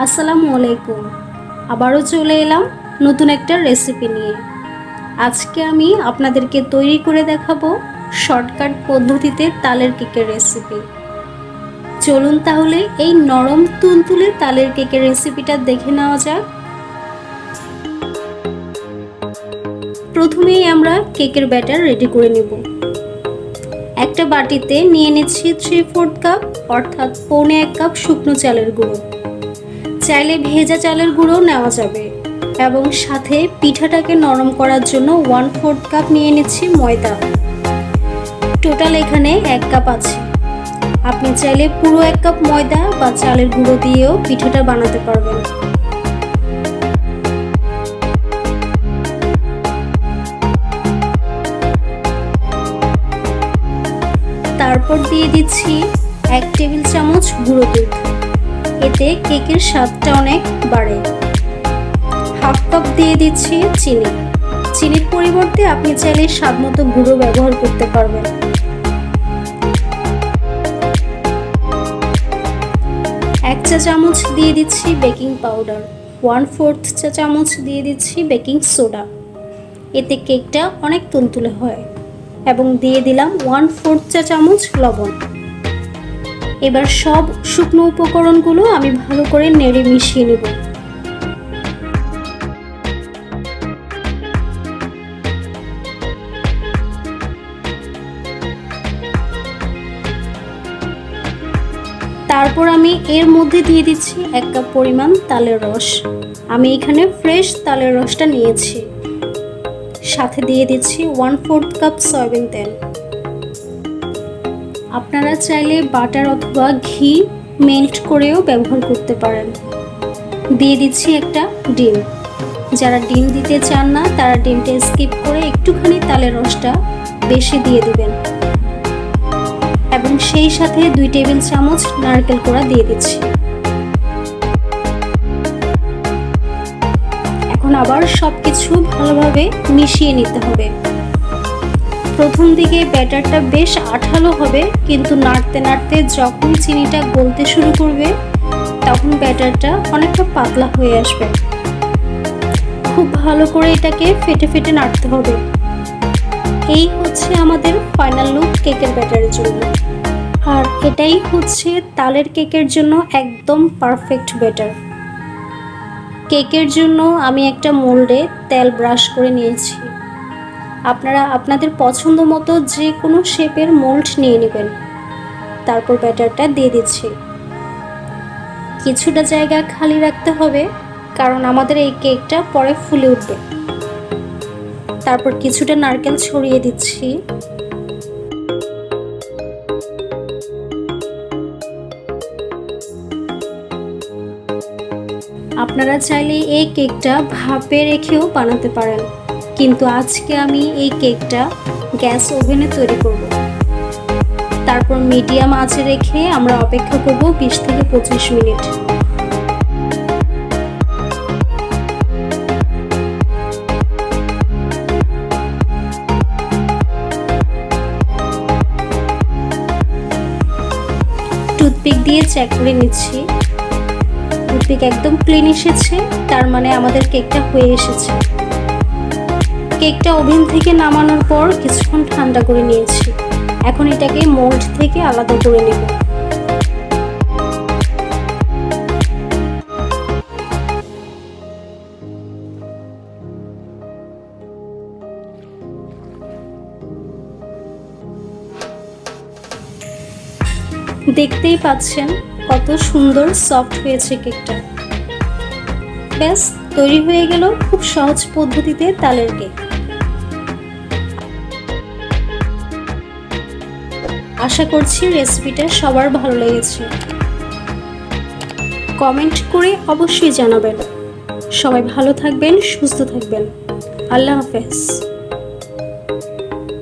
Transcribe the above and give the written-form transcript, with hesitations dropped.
আসসালামু আলাইকুম। আবারও চলে এলাম নতুন একটা রেসিপি নিয়ে। আজকে আমি আপনাদেরকে তৈরি করে দেখাবো শর্টকাট পদ্ধতিতে তালের কেকের রেসিপি। চলুন তাহলে এই নরম তুলতুলে তালের কেকের রেসিপিটা দেখে নেওয়া যাক। প্রথমেই আমরা কেকের ব্যাটার রেডি করে নেব। একটা বাটিতে নিয়ে নিচ্ছি 3/4 কাপ অর্থাৎ পৌনে 1 কাপ শুকনো চালের গুঁড়ো। চাইলে ভেজা চালের গুঁড়ো নেওয়া যাবে এবং সাথে পিঠাটাকে নরম করার জন্য 1/4 কাপ নিয়ে নিচ্ছি ময়দা। টোটাল এখানে 1 কাপ আছে। আপনি চাইলে পুরো 1 কাপ ময়দা বা চালের গুঁড়ো দিয়েও পিঠাটা বানাতে পারবেন। তারপর দিয়ে দিচ্ছি 1 টেবিল চামচ গুঁড়ো দুধ। এতে কেকের স্বাদটা অনেক বাড়ে। 1/2 কাপ দিয়ে দিচ্ছি চিনি। চিনির পরিবর্তে আপনি চাইলে স্বাদমতো গুঁড়ো ব্যবহার করতে পারবেন। 1 চা চামচ দিয়ে দিচ্ছি বেকিং পাউডার। 1/4 চা চামচ দিয়ে দিচ্ছি বেকিং সোডা। এতে কেকটা অনেক তুলতুলে হয়। এবং দিয়ে দিলাম 1/4 চা চামচ লবণ। এবার সব শুকনো উপকরণগুলো আমি ভালো করে নেড়ে মিশিয়ে নেব। তারপর আমি এর মধ্যে দিয়ে দিচ্ছি 1 কাপ পরিমাণ তালের রস। আমি এখানে ফ্রেশ তালের রসটা নিয়েছি। সাথে দিয়ে দিচ্ছি 1/4 কাপ সয়াবিন তেল। আপনারা চাইলে বাটার অথবা ঘি মেল্ট করেও ব্যবহার করতে পারেন। দিয়ে দিচ্ছি একটা ডিম। যারা ডিম দিতে চান না তারা ডিমটা স্কিপ করে একটুখানি তালের রসটা বেশি দিয়ে দিবেন। এবং সেই সাথে 2 টেবিল চামচ নারকেল কোড়া দিয়ে দিচ্ছি। এখন আবার সবকিছু ভালোভাবে মিশিয়ে নিতে হবে। প্রথম দিকে ব্যাটারটা বেশ আঠালো হবে, কিন্তু নাড়তে নাড়তে যখন চিনিটা গলতে শুরু করবে তখন ব্যাটারটা অনেকটা পাতলা হয়ে আসবে। খুব ভালো করে এটাকে ফেটে ফেটে নাড়তে হবে। এই হচ্ছে আমাদের ফাইনাল লুক কেকের ব্যাটারের জন্য। আর এটাই হচ্ছে তালের কেকের জন্য একদম পারফেক্ট ব্যাটার। কেকের জন্য আমি একটা মোল্ডে তেল ব্রাশ করে নিয়েছি। আপনারা আপনাদের পছন্দ মতো যে কোনো শেপের মোল্ড নিয়ে নেবেন। তারপর ব্যাটারটা দিয়ে দিচ্ছি। কিছুটা জায়গা খালি রাখতে হবে, কারণ আমাদের এই কেকটা পরে ফুলে উঠবে। তারপর কিছুটা নারকেল ছড়িয়ে দিচ্ছি। আপনারা চাইলে এই কেকটা ভাপে রেখেও বানাতে পারেন, কিন্তু আজকে আমি এই কেকটা গ্যাস ওভেনে তৈরি করব। তারপর মিডিয়াম আঁচে রেখে আমরা অপেক্ষা করব 20 থেকে 25 মিনিট। টুথপিক দিয়ে চেক করে নিচ্ছি। টুথপিক একদম ক্লিন এসেছে, তার মানে আমাদের কেকটা হয়ে এসেছে। কেকটা ওভেন থেকে নামানোর পর কিছুক্ষণ ঠান্ডা করে নিয়েছি। এখন এটাকে মোল্ড থেকে আলাদা করে নেব। দেখতেই পাচ্ছেন কত সুন্দর সফট হয়েছে কেকটা। ব্যাস তৈরি হয়ে গেল খুব সহজ পদ্ধতিতে তালের কেক। আশা করছি রেসিপিটা সবার ভালো লেগেছে। কমেন্ট করে অবশ্যই জানাবেন। সবাই ভালো থাকবেন, সুস্থ থাকবেন। আল্লাহ হাফেজ।